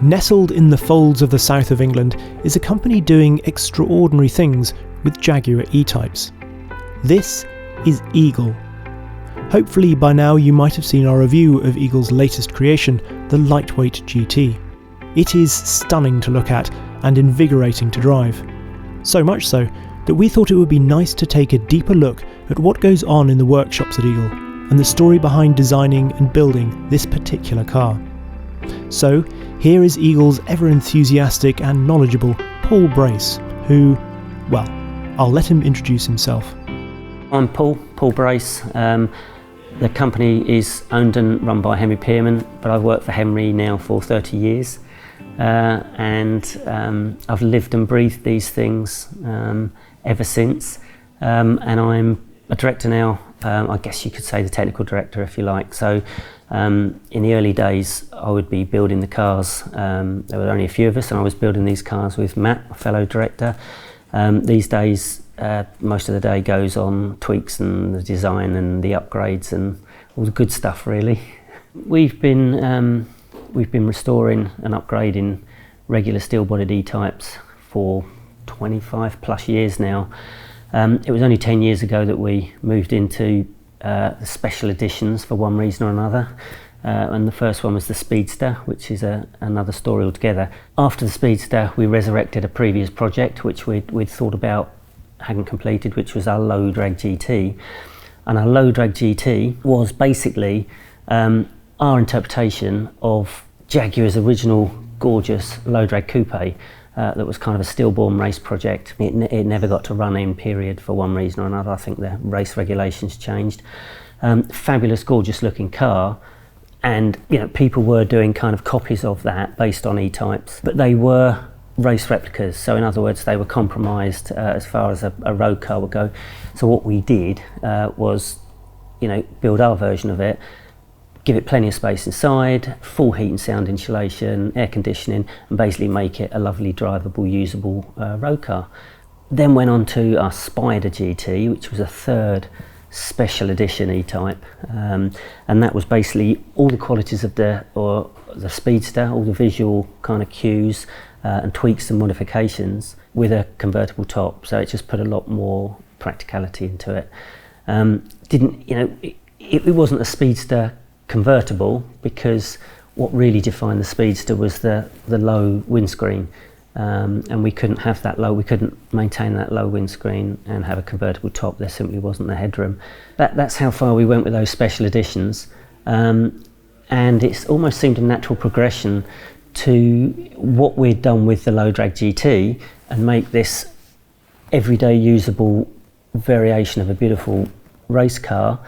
Nestled in the folds of the south of England is a company doing extraordinary things with Jaguar E-Types. This is Eagle. Hopefully by now you might have seen our review of Eagle's latest creation, the Lightweight GT. It is stunning to look at and invigorating to drive. So much so that we thought it would be nice to take a deeper look at what goes on in the workshops at Eagle and the story behind designing and building this particular car. So here is Eagle's ever-enthusiastic and knowledgeable Paul Brace, who, well, I'll let him introduce himself. I'm Paul Brace. The company is owned and run by Henry Pearman, but I've worked for Henry now for 30 years. And I've lived and breathed these things ever since. And I'm a director now, I guess you could say the technical director if you like. So in the early days I would be building the cars. There were only a few of us and I was building these cars with Matt, a fellow director. These days most of the day goes on tweaks and the design and the upgrades and all the good stuff really. We've been restoring and upgrading regular steel-bodied E-Types for 25 plus years now. It was only 10 years ago that we moved into the special editions for one reason or another. And the first one was the Speedster, which is another story altogether. After the Speedster, we resurrected a previous project which we'd thought about, hadn't completed, which was our low drag GT. And our low drag GT was basically our interpretation of Jaguar's original gorgeous low drag coupe that was kind of a stillborn race project. It never got to run in period for one reason or another. I think the race regulations changed. Fabulous, gorgeous looking car. And you know, people were doing kind of copies of that based on E-Types, but they were race replicas. So in other words, they were compromised as far as a road car would go. So what we did was, you know, build our version of it, give it plenty of space inside, full heat and sound insulation, air conditioning, and basically make it a lovely, drivable, usable road car. Then went on to our Spider GT, which was a third special edition E-Type, and that was basically all the qualities of the Speedster, all the visual kind of cues and tweaks and modifications with a convertible top. So it just put a lot more practicality into it. It wasn't a Speedster convertible because what really defined the Speedster was the low windscreen, and we couldn't have that low, we couldn't maintain that low windscreen and have a convertible top. There simply wasn't the headroom. That's how far we went with those special editions, and it's almost seemed a natural progression to what we'd done with the low drag GT and make this everyday usable variation of a beautiful race car.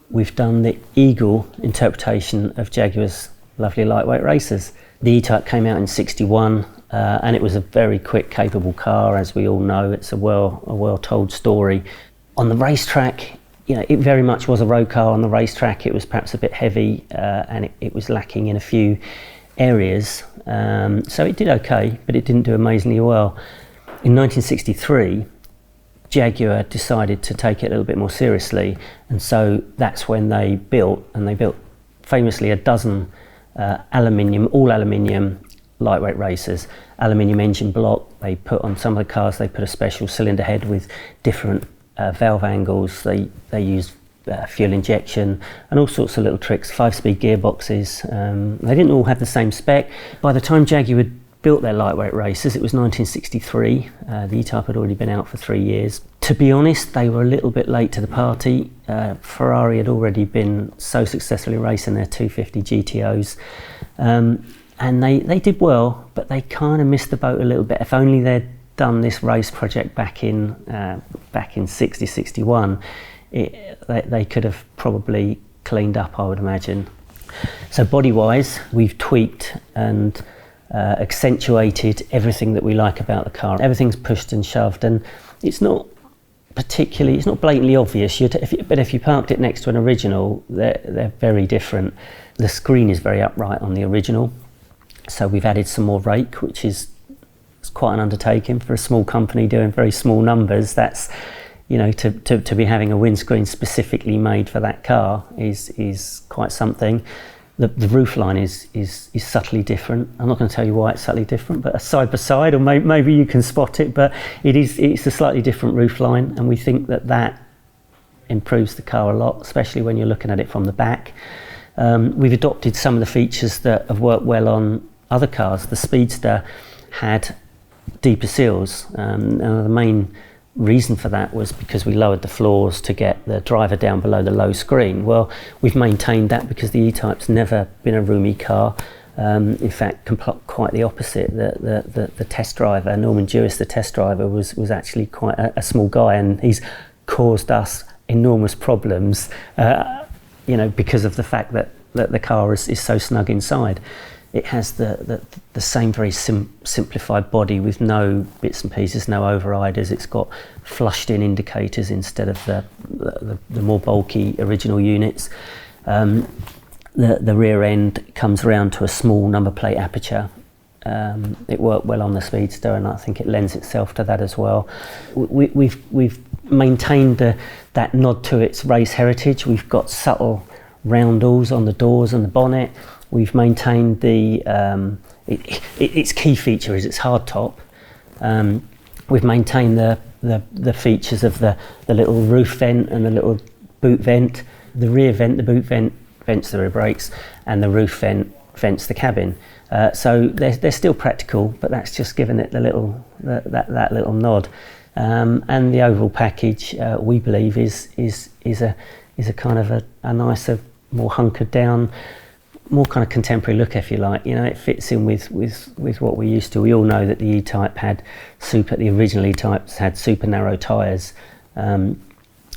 We've done the Eagle interpretation of Jaguar's lovely lightweight racers. The E-Type came out in '61 and it was a very quick, capable car, as we all know. It's a well-told story. On the racetrack, you know, it very much was a road car. On the racetrack, it was perhaps a bit heavy and it was lacking in a few areas. So it did okay, but it didn't do amazingly well. In 1963, Jaguar decided to take it a little bit more seriously, and so that's when they built famously a dozen all aluminium lightweight racers. Aluminium engine block. They put on some of the cars, they put a special cylinder head with different valve angles. They used fuel injection and all sorts of little tricks, 5-speed gearboxes. They didn't all have the same spec. By the time Jaguar had built their lightweight racers, it was 1963. The E-Type had already been out for 3 years. To be honest, they were a little bit late to the party. Ferrari had already been so successfully racing their 250 GTOs. And they did well, but they kind of missed the boat a little bit. If only they'd done this race project back in 60, 61, they could have probably cleaned up, I would imagine. So body-wise, we've tweaked and accentuated everything that we like about the car. Everything's pushed and shoved, and it's not blatantly obvious. But if you parked it next to an original, they're very different. The screen is very upright on the original, so we've added some more rake, which is quite an undertaking for a small company doing very small numbers. That's, you know, to be having a windscreen specifically made for that car is quite something. The roof line is subtly different. I'm not going to tell you why it's subtly different, but side by side, or maybe you can spot it, but it's a slightly different roof line, and we think that improves the car a lot, especially when you're looking at it from the back. We've adopted some of the features that have worked well on other cars. The Speedster had deeper seals, and the main reason for that was because we lowered the floors to get the driver down below the low screen. Well, we've maintained that because the E-Type's never been a roomy car. In fact, quite the opposite. The test driver, Norman Jewis, the test driver, was actually quite a small guy, and he's caused us enormous problems, because of the fact that the car is so snug inside. It has the same very simplified body with no bits and pieces, no overriders. It's got flushed in indicators instead of the more bulky original units. The rear end comes around to a small number plate aperture. It worked well on the Speedster, and I think it lends itself to that as well. We've maintained that nod to its race heritage. We've got subtle roundels on the doors and the bonnet. We've maintained its key feature is its hardtop. We've maintained the features of the little roof vent and the little boot vent. The rear vent, the boot vent, vents the rear brakes, and the roof vent vents the cabin. So they're still practical, but that's just given it that little nod. And the overall package, we believe, is a kind of a nicer, more hunkered down, more kind of contemporary look, if you like. It fits in with what we're used to. We all know that the E-Type the original E-Types had super narrow tyres,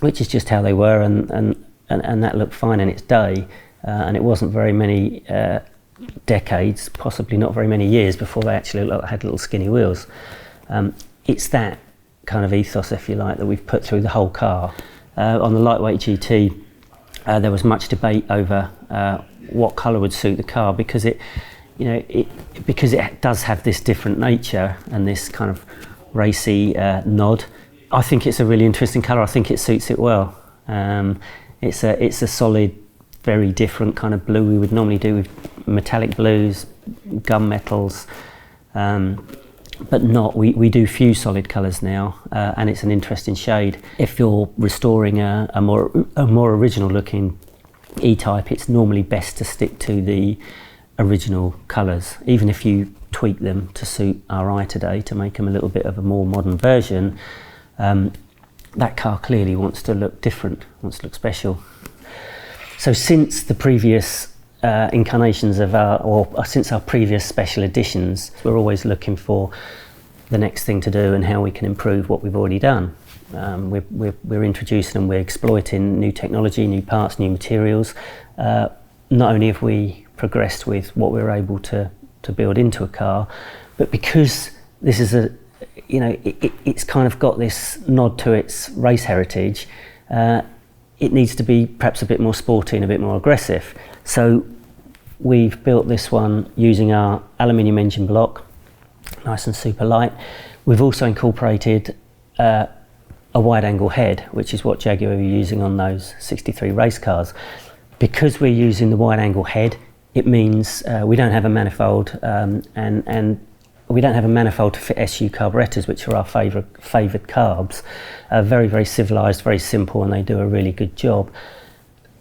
which is just how they were, and that looked fine in its day. And it wasn't very many decades, possibly not very many years, before they actually had little skinny wheels. It's that kind of ethos, if you like, that we've put through the whole car. On the Lightweight GT, there was much debate over what colour would suit the car, because it does have this different nature and this kind of racy nod. I think it's a really interesting colour. I think it suits it well. It's a solid, very different kind of blue we would normally do with metallic blues, gunmetals, but not. We do few solid colours now, and it's an interesting shade. If you're restoring a more original looking E-Type, it's normally best to stick to the original colours, even if you tweak them to suit our eye today to make them a little bit of a more modern version. That car clearly wants to look different, wants to look special. So since the previous incarnations of since our previous special editions, we're always looking for the next thing to do and how we can improve what we've already done. We're introducing and we're exploiting new technology, new parts, new materials. Not only have we progressed with what we're able to build into a car, but because this is it's kind of got this nod to its race heritage, it needs to be perhaps a bit more sporty and a bit more aggressive. So we've built this one using our aluminium engine block, nice and super light. We've also incorporated a wide angle head, which is what Jaguar are using on those 63 race cars. Because we're using the wide angle head, it means we don't have a manifold, and we don't have a manifold to fit SU carburetors, which are our favoured carbs. Very, very civilised, very simple, and they do a really good job.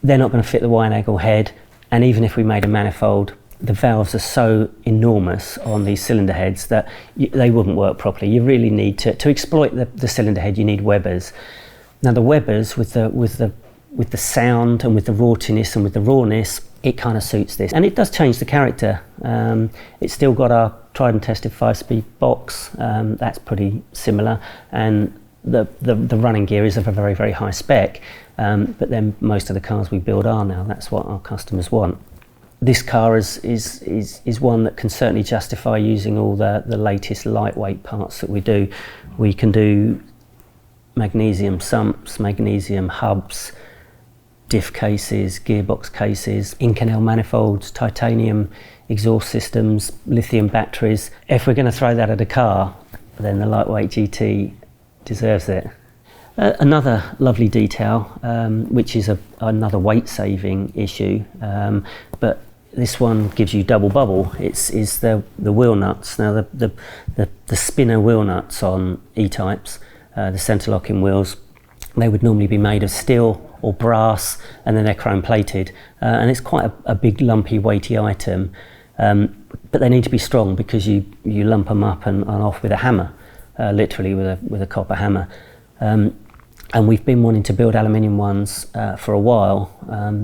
They're not going to fit the wide angle head, and even if we made a manifold, the valves are so enormous on these cylinder heads that they wouldn't work properly. You really need to exploit the cylinder head. You need Webers. Now the Webers, with the sound and with the raughtiness and with the rawness, it kind of suits this, and it does change the character. It's still got our tried and tested 5-speed box. That's pretty similar, and the running gear is of a very, very high spec. But then most of the cars we build are now. That's what our customers want. This car is one that can certainly justify using all the latest lightweight parts that we do. We can do magnesium sumps, magnesium hubs, diff cases, gearbox cases, Inconel manifolds, titanium exhaust systems, lithium batteries. If we're going to throw that at a car, then the Lightweight GT deserves it. Another lovely detail, which is another weight saving issue, but this one gives you double bubble. It's the wheel nuts. Now the spinner wheel nuts on E-Types, the centre locking wheels, they would normally be made of steel or brass, and then they're chrome plated, and it's quite a big lumpy weighty item, but they need to be strong because you lump them up and off with a hammer, literally with a copper hammer. And we've been wanting to build aluminium ones for a while,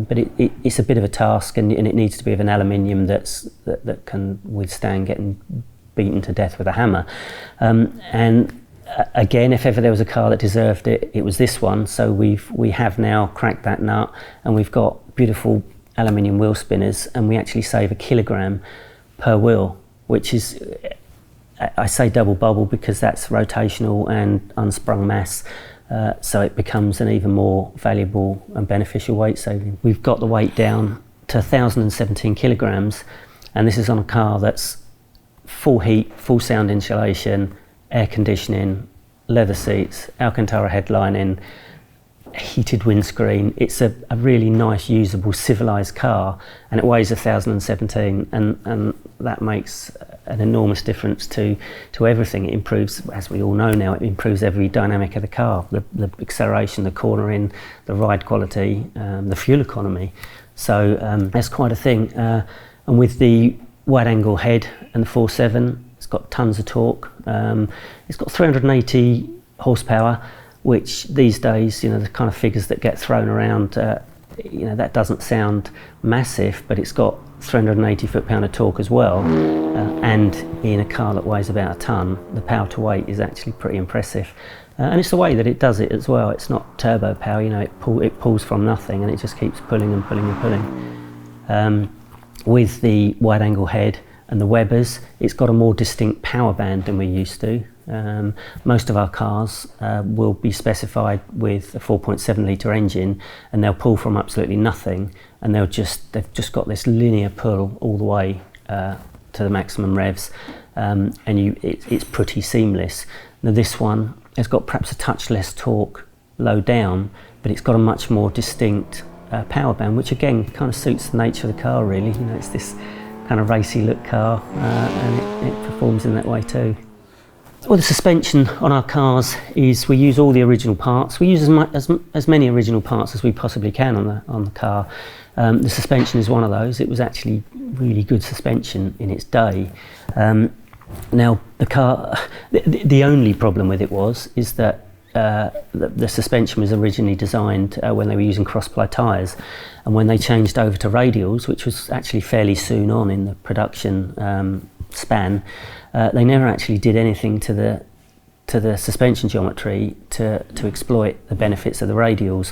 but it's a bit of a task, and it needs to be of an aluminium that can withstand getting beaten to death with a hammer. And again, if ever there was a car that deserved it, it was this one. So we have now cracked that nut, and we've got beautiful aluminium wheel spinners, and we actually save 1 kilogram per wheel, which is, I say double bubble because that's rotational and unsprung mass. So it becomes an even more valuable and beneficial weight saving. We've got the weight down to 1,017 kilograms, and this is on a car that's full heat, full sound insulation, air conditioning, leather seats, Alcantara headlining, heated windscreen. It's a really nice, usable, civilised car, and it weighs 1,017, and that makes an enormous difference to everything. It improves, as we all know now, it improves every dynamic of the car, the acceleration, the cornering, the ride quality, the fuel economy. So that's quite a thing. And with the wide angle head and the 4.7, it's got tons of torque. It's got 380 horsepower, which these days, the kind of figures that get thrown around, that doesn't sound massive, but it's got 380 foot-pound of torque as well. And in a car that weighs about a tonne, the power to weight is actually pretty impressive. And it's the way that it does it as well. It's not turbo power, it pulls from nothing, and it just keeps pulling and pulling and pulling. With the wide angle head and the Webers, it's got a more distinct power band than we're used to. Most of our cars will be specified with a 4.7 litre engine, and they'll pull from absolutely nothing, and they've just got this linear pull all the way to the maximum revs, and it's pretty seamless. Now this one has got perhaps a touch less torque low down, but it's got a much more distinct power band, which again kind of suits the nature of the car really. It's this kind of racy look car, and it performs in that way too. Well, the suspension on our cars is, we use all the original parts. We use as many original parts as we possibly can on the car. The suspension is one of those. It was actually really good suspension in its day. Now the car, the only problem with it is that the suspension was originally designed when they were using cross-ply tyres, and when they changed over to radials, which was actually fairly soon on in the production span, they never actually did anything to the suspension geometry to exploit the benefits of the radials.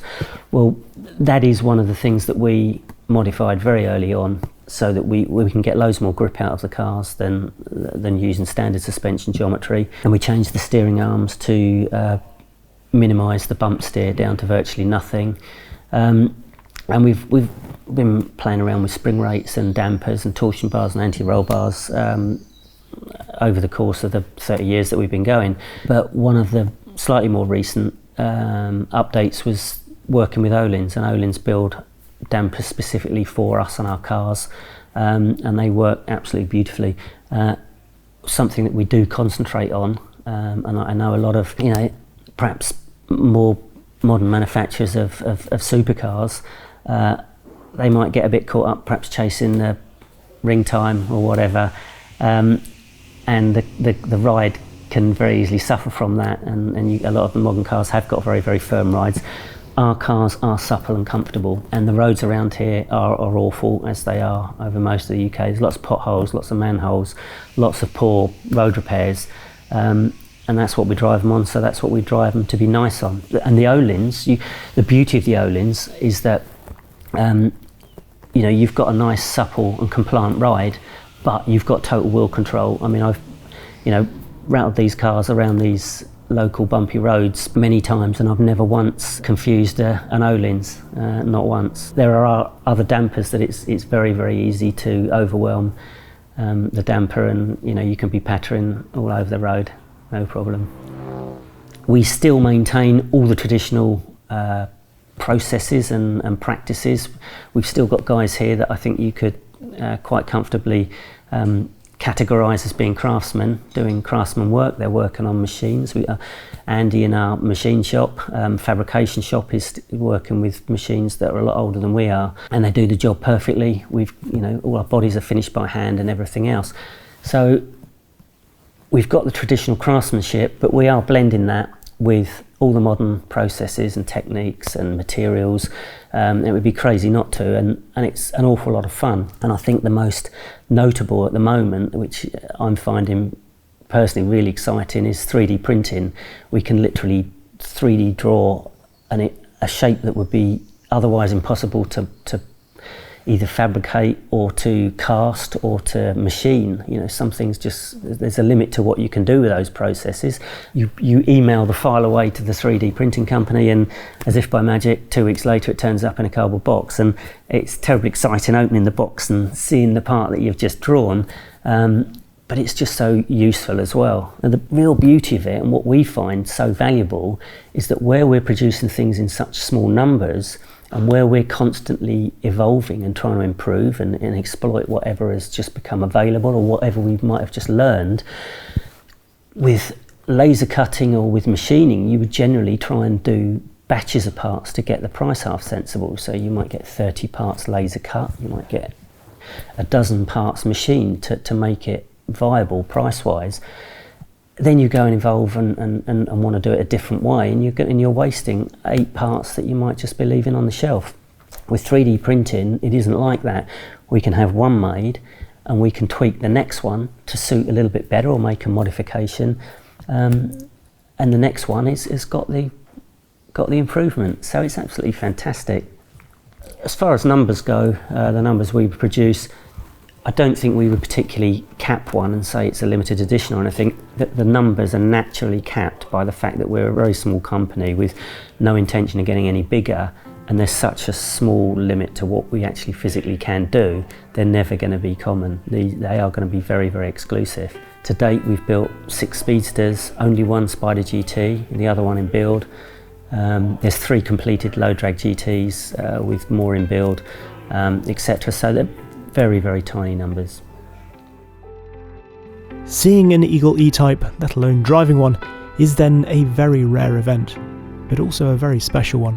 Well, that is one of the things that we modified very early on, so that we can get loads more grip out of the cars than using standard suspension geometry. And we changed the steering arms to minimise the bump steer down to virtually nothing. And we've been playing around with spring rates and dampers and torsion bars and anti-roll bars over the course of the 30 years that we've been going. But one of the slightly more recent updates was working with Öhlins, and Öhlins build dampers specifically for us on our cars, and they work absolutely beautifully. Something that we do concentrate on, and I know a lot of perhaps more modern manufacturers of supercars, they might get a bit caught up perhaps chasing the ring time or whatever, and the ride can very easily suffer from that, and a lot of the modern cars have got very, very firm rides. Our cars are supple and comfortable, and the roads around here are awful, as they are over most of the UK. There's lots of potholes, lots of manholes, lots of poor road repairs, and that's what we drive them on, so that's what we drive them to be nice on. And the Öhlins, the beauty of the Öhlins is that you've got a nice, supple and compliant ride, but you've got total wheel control. I mean, I've routed these cars around these local bumpy roads many times, and I've never once confused an Öhlins, not once. There are other dampers that it's very, very easy to overwhelm the damper, and you can be pattering all over the road, no problem. We still maintain all the traditional processes and practices. We've still got guys here that I think you could quite comfortably categorised as being craftsmen, doing craftsman work. They're working on machines. Andy in our machine shop, fabrication shop, is working with machines that are a lot older than we are, and they do the job perfectly. All our bodies are finished by hand and everything else. So we've got the traditional craftsmanship, but we are blending that with all the modern processes and techniques and materials. It would be crazy not to, and it's an awful lot of fun. And I think the most notable at the moment, which I'm finding personally really exciting, is 3D printing. We can literally 3D draw a shape that would be otherwise impossible to either fabricate or to cast or to machine. Some things there's a limit to what you can do with those processes. You email the file away to the 3D printing company, and as if by magic, 2 weeks later it turns up in a cardboard box, and it's terribly exciting opening the box and seeing the part that you've just drawn. But it's just so useful as well. And the real beauty of it, and what we find so valuable, is that where we're producing things in such small numbers, and where we're constantly evolving and trying to improve and exploit whatever has just become available or whatever we might have just learned, with laser cutting or with machining, you would generally try and do batches of parts to get the price half sensible. So you might get 30 parts laser cut, you might get a dozen parts machined to make it viable price-wise. Then you go and evolve and want to do it a different way, and you're wasting 8 parts that you might just be leaving on the shelf. With 3D printing, it isn't like that. We can have one made, and we can tweak the next one to suit a little bit better or make a modification, and the next one has got the improvement. So it's absolutely fantastic. As far as numbers go, the numbers we produce, I don't think we would particularly cap one and say it's a limited edition or anything. That the numbers are naturally capped by the fact that we're a very small company with no intention of getting any bigger, and there's such a small limit to what we actually physically can do. They're never going to be common. They are going to be very, very exclusive. To date, we've built 6 Speedsters, only 1 Spider GT, and the other one in build. There's 3 completed low drag GTs with more in build, etc. So they're very, very tiny numbers. Seeing an Eagle E-Type, let alone driving one, is then a very rare event, but also a very special one.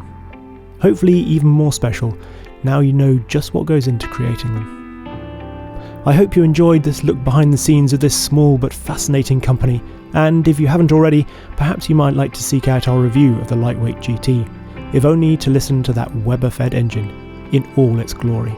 Hopefully even more special, now you know just what goes into creating them. I hope you enjoyed this look behind the scenes of this small but fascinating company, and if you haven't already, perhaps you might like to seek out our review of the Lightweight GT, if only to listen to that Weber-fed engine in all its glory.